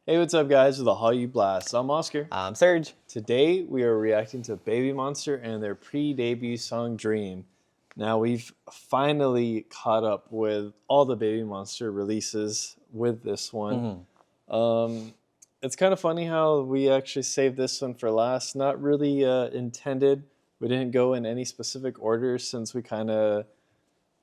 Hey, what's up, guys? With the Hallyu Blast. I'm Oscar. I'm Serge. Today, we are reacting to Babymonster and their pre-debut song, Dream. Now, we've finally caught up with all the Babymonster releases with this one. It's kind of funny how we actually saved this one for last. Not really intended. We didn't go in any specific order since we kind of...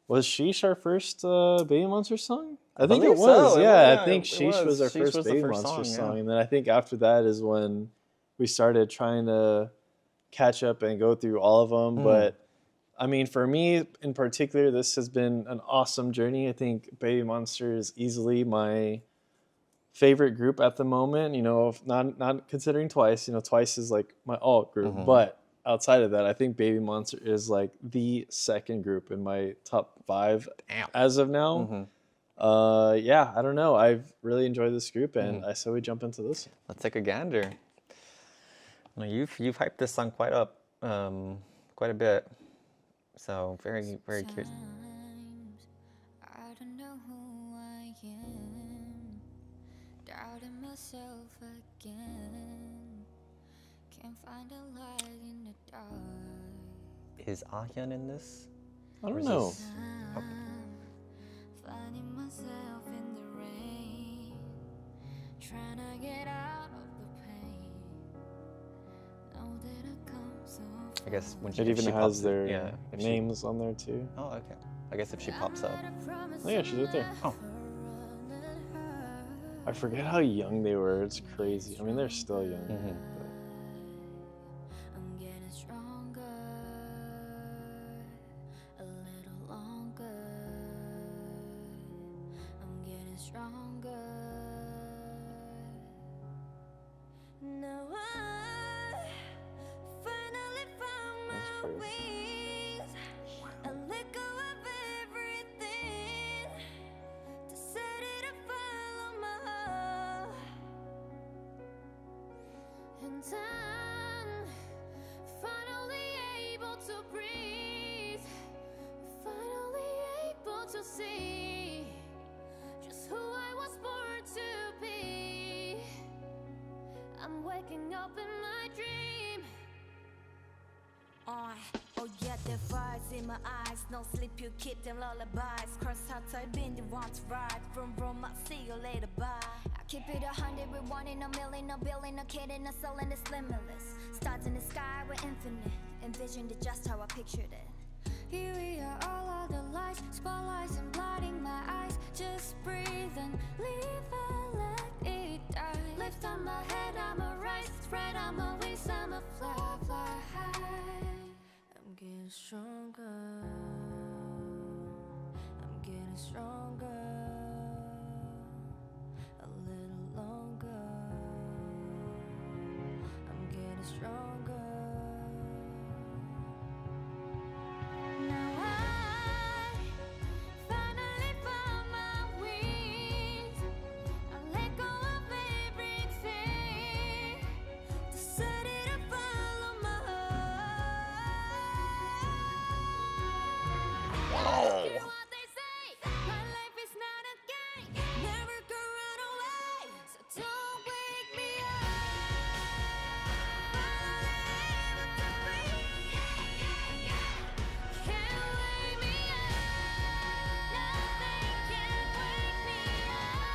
Was Sheesh our first Babymonster song? I think it was. So. Yeah, I think Sheesh was our first Babymonster song. And then I think after that is when we started trying to catch up and go through all of them. But I mean, for me in particular, this has been an awesome journey. I think Babymonster is easily my favorite group at the moment. You know, not considering Twice. You know, Twice is like my alt group, but outside of that, I think Babymonster is like the second group in my top 5 as of now. Yeah, I don't know. I've really enjoyed this group, and I say we jump into this. Let's take a gander. Well, you've hyped this song quite up, quite a bit. So very curious. I don't know who I am, doubting myself again. Can't find a light in the dark. Is Ahyeon in this? I don't know. Finding myself in the rain, trying to get out of the pain. Know that I come so I guess when It even has their if names on there too. Oh, okay. I guess if she pops up. Oh yeah, she's right there. Oh. I forget how young they were. It's crazy. I mean, they're still young. I'm getting stronger, a little longer. I'm getting stronger. Now I finally found my wings. I let go of everything, decided to follow my heart. And I'm finally able to breathe, finally able to see just who I was born to be. I'm waking up in my dream. Oh yeah, the fires in my eyes. No sleep, you keep them lullabies. Cross hearts, I've been the one to ride. Vroom vroom, I'll see you later, bye. I keep it 100 with 1 in a million, a billion, a kid in a soul in this limitless. Stars in the sky, we're infinite. Envisioned it just how I pictured it. Here we are, all of the lights, spotlights and blinding my eyes. Just breathe and leave and let it die. Lift on my head, I'ma rise. Spread on my wings, I'ma fly, fly high. I'm getting stronger. I'm getting stronger. A little longer. I'm getting stronger. Now I finally found my wings. I let go of everything, decided to follow my heart. You know what they say, my life is not a game, never could run away, so don't wake me up. Finally able to breathe, can't wake me up, nothing can wake me up.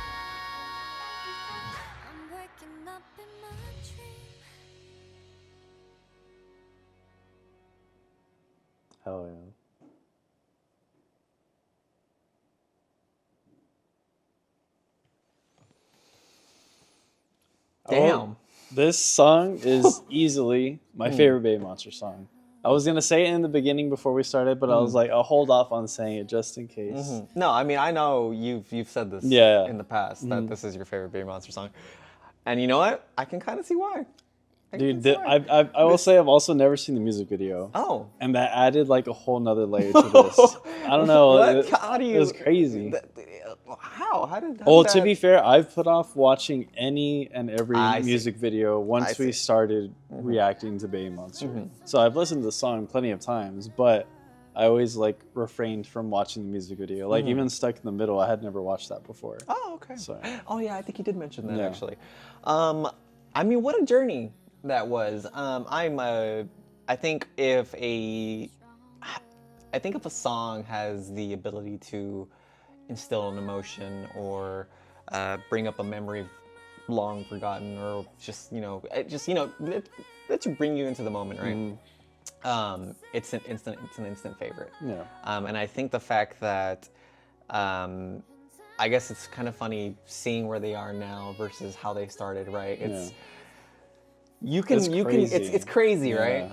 I'm waking up in my dream. Hell yeah. Damn. Oh, this song is easily my favorite Babymonster song. I was gonna say it in the beginning before we started, but I was like, I'll hold off on saying it just in case. No, I mean I know you've said this Yeah. in the past that this is your favorite Babymonster song, and you know what? I can kind of see why. Dude, I will say I've also never seen the music video. Oh. And that added like a whole nother layer to this. I don't know. What? How do you? It was crazy. How? How did? Well, to be fair, I've put off watching any and every I see. music video once we started reacting to Babymonster. So I've listened to the song plenty of times, but I always like refrained from watching the music video. Like even Stuck in the Middle, I had never watched that before. Oh, okay. So, oh yeah, I think you did mention that actually. I mean, what a journey that was. I think if a song has the ability to instill an emotion or bring up a memory long forgotten, or just let's bring you into the moment, right? It's an instant favorite. yeah. And I think the fact that I guess it's kind of funny seeing where they are now versus how they started, right? It's it's crazy, right?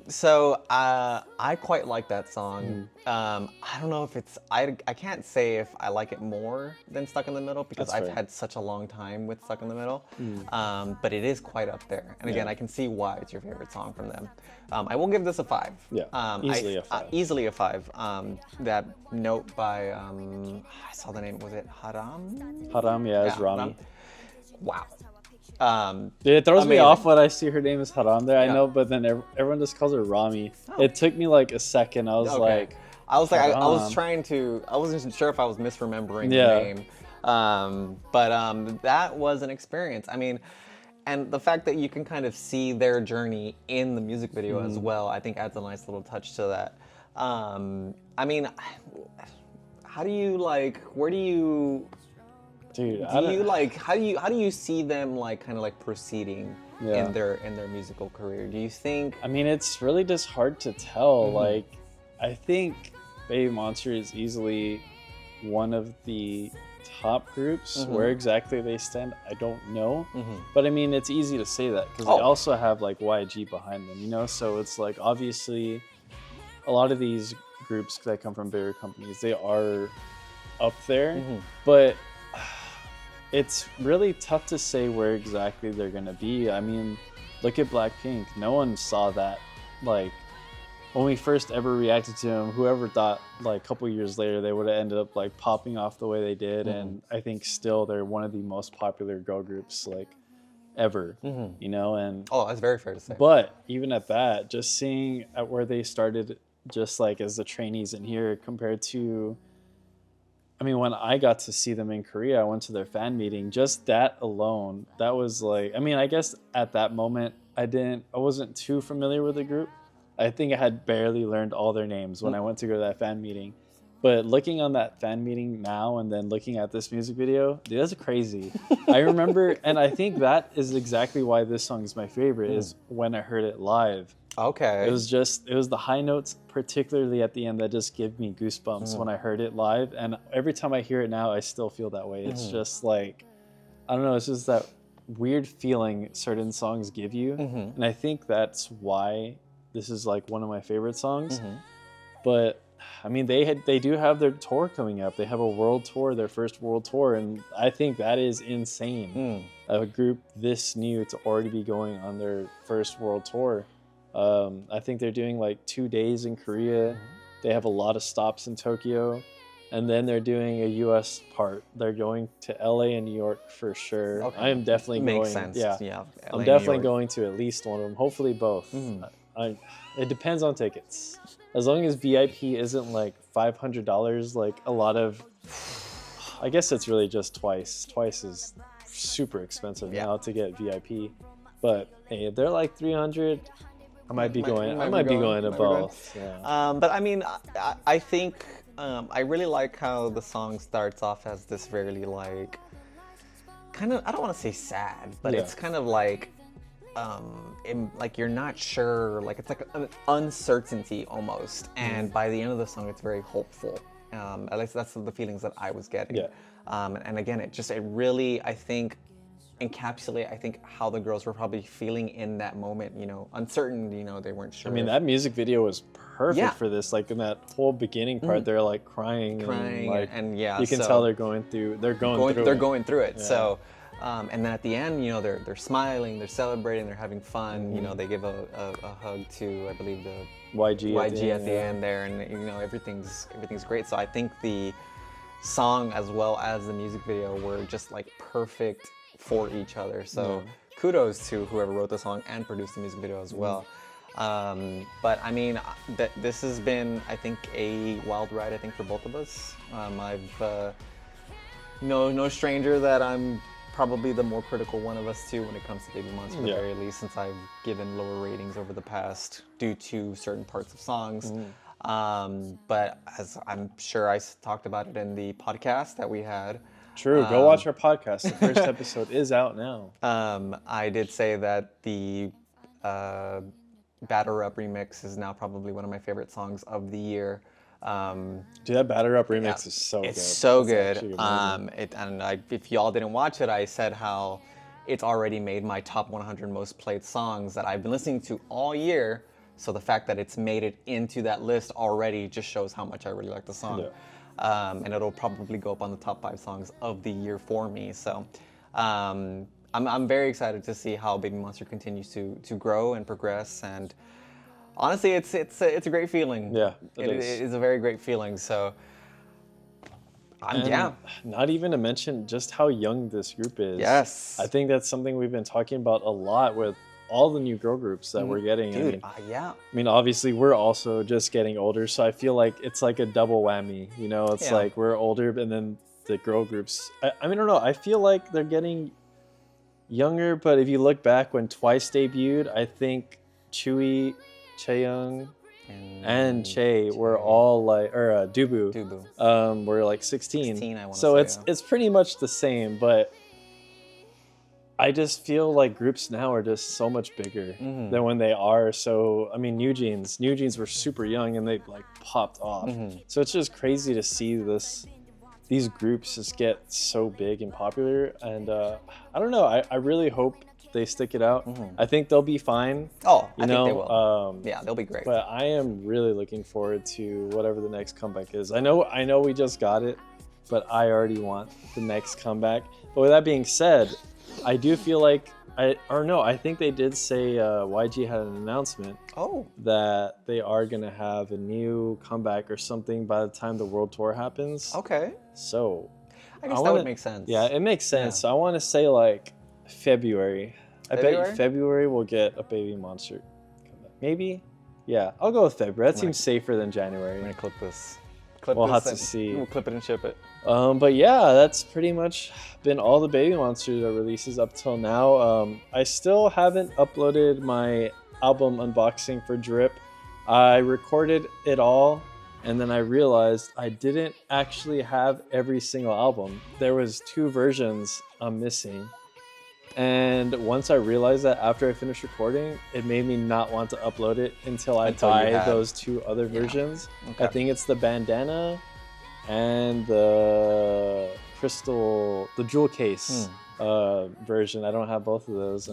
So I quite like that song. I don't know if it's I can't say if I like it more than Stuck in the Middle, because I've had such a long time with Stuck in the Middle. But it is quite up there. And again, I can see why it's your favorite song from them. I will give this a 5. Yeah, easily a 5. Easily a 5. That note by I saw the name. Was it Haram? Haram, is Rami. Wow. It throws amazing. me off when I see her name is Haram there. I know, but then everyone just calls her Rami. It took me like a second. I was like, I wasn't sure if I was misremembering the name. But that was an experience. I mean, and the fact that you can kind of see their journey in the music video as well, I think adds a nice little touch to that. I mean, how do you where do you... Dude, how do you see them kind of proceeding in their musical career? Do you think? I mean, it's really just hard to tell. Like, I think Babymonster is easily one of the top groups. Where exactly they stand, I don't know. But I mean, it's easy to say that because they also have like YG behind them, you know. So it's like obviously a lot of these groups that come from bigger companies, they are up there, but it's really tough to say where exactly they're gonna be. I mean, look at Blackpink. No one saw that. Like, when we first ever reacted to them, whoever thought like a couple years later they would have ended up like popping off the way they did. And I think still they're one of the most popular girl groups like ever, you know? And that's very fair to say. But even at that, just seeing at where they started, just like as the trainees in here compared to, I mean, when I got to see them in Korea, I went to their fan meeting. Just that alone, that was like, I mean, I guess at that moment, I wasn't too familiar with the group. I think I had barely learned all their names when I went to go to that fan meeting. But looking on that fan meeting now and then looking at this music video, dude, that's crazy. I remember, and I think that is exactly why this song is my favorite, is when I heard it live. Okay. It was the high notes, particularly at the end, that just give me goosebumps when I heard it live. And every time I hear it now, I still feel that way. It's just like, I don't know, it's just that weird feeling certain songs give you. And I think that's why this is like one of my favorite songs. But I mean, they do have their tour coming up. They have a world tour, their first world tour. And I think that is insane. A group this new to already be going on their first world tour. I think they're doing like 2 days in Korea. They have a lot of stops in Tokyo. And then they're doing a US part. They're going to LA and New York for sure. Okay. I am definitely going. Makes sense. Yeah. I'm definitely going to at least one of them. Hopefully both. It depends on tickets. As long as VIP isn't like $500, like a lot of, I guess it's really just twice. Twice is super expensive now to get VIP. But hey, if they're like 300, I might be going to both. Yeah. But I mean, I think I really like how the song starts off as this very like kind of, I don't want to say sad, but it's kind of like like you're not sure, like it's like an uncertainty almost. And by the end of the song, it's very hopeful. At least that's the feelings that I was getting. And again, it really, I think, encapsulate, I think, how the girls were probably feeling in that moment, you know, uncertain, you know, they weren't sure. I mean, that music video was perfect for this. Like in that whole beginning part, they're like crying and, like, you can tell they're going through it. So, and then at the end, you know, they're smiling, they're celebrating, they're having fun. You know, they give a hug to, I believe, the YG at the end there, and you know, everything's great. So I think the song as well as the music video were just like perfect for each other. So kudos to whoever wrote the song and produced the music video as well. But I mean, this has been, I think, a wild ride, I think, for both of us. I've no stranger that I'm probably the more critical one of us too when it comes to Babymonster, at the very least, since I've given lower ratings over the past due to certain parts of songs. But as I'm sure I talked about it in the podcast that we had. True, go watch our podcast. The first episode is out now. I did say that the Batter Up remix is now probably one of my favorite songs of the year. Dude, that Batter Up remix is so good. It's so good. If y'all didn't watch it, I said how it's already made my top 100 most played songs that I've been listening to all year. So the fact that it's made it into that list already just shows how much I really like the song. Yeah. And it'll probably go up on the top 5 songs of the year for me. So I'm very excited to see how Babymonster continues to grow and progress. And honestly, it's a great feeling. Yeah, it is a very great feeling. So not even to mention just how young this group is. Yes, I think that's something we've been talking about a lot with all the new girl groups that we're getting. Dude, I mean, obviously we're also just getting older, so I feel like it's like a double whammy. You know, it's like we're older, and then the girl groups. I mean, I don't know. I feel like they're getting younger, but if you look back when Twice debuted, I think Chewy, Chaeyoung, and Che were all like, or Dubu, were like 16. I want to so say, it's pretty much the same, but I just feel like groups now are just so much bigger than when they are. So I mean, New Jeans were super young and they like popped off. So it's just crazy to see these groups just get so big and popular. And I don't know. I really hope they stick it out. I think they'll be fine. Oh, I think they will. Yeah, they'll be great. But I am really looking forward to whatever the next comeback is. I know we just got it, but I already want the next comeback. But with that being said, I do feel like I think they did say YG had an announcement that they are gonna have a new comeback or something by the time the world tour happens. Okay. So I guess that would make sense. Yeah, it makes sense. So I want to say like February. I bet February we'll get a Babymonster comeback. Maybe. Yeah, I'll go with February. That seems safer than January. I'm gonna clip this. We'll have to see. We'll clip it and ship it. But yeah, that's pretty much been all the Babymonster releases up till now. I still haven't uploaded my album unboxing for Drip. I recorded it all, and then I realized I didn't actually have every single album. There was 2 versions I'm missing. And once I realized that after I finished recording, it made me not want to upload it until I buy those 2 other versions. Okay. I think it's the bandana and the jewel case version. I don't have both of those.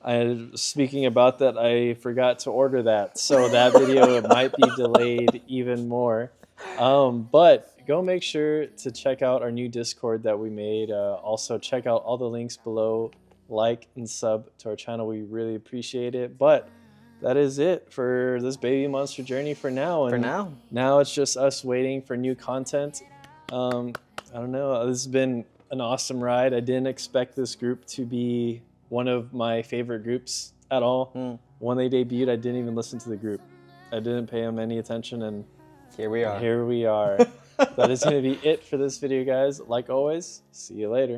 And speaking about that, I forgot to order that. So that video might be delayed even more. But go make sure to check out our new Discord that we made. Also, check out all the links below. Like and sub to our channel. We really appreciate it. But that is it for this Babymonster journey for now. And now it's just us waiting for new content. I don't know. This has been an awesome ride. I didn't expect this group to be one of my favorite groups at all. When they debuted, I didn't even listen to the group. I didn't pay them any attention, and here we are. That is going to be it for this video, guys. Like always, see you later.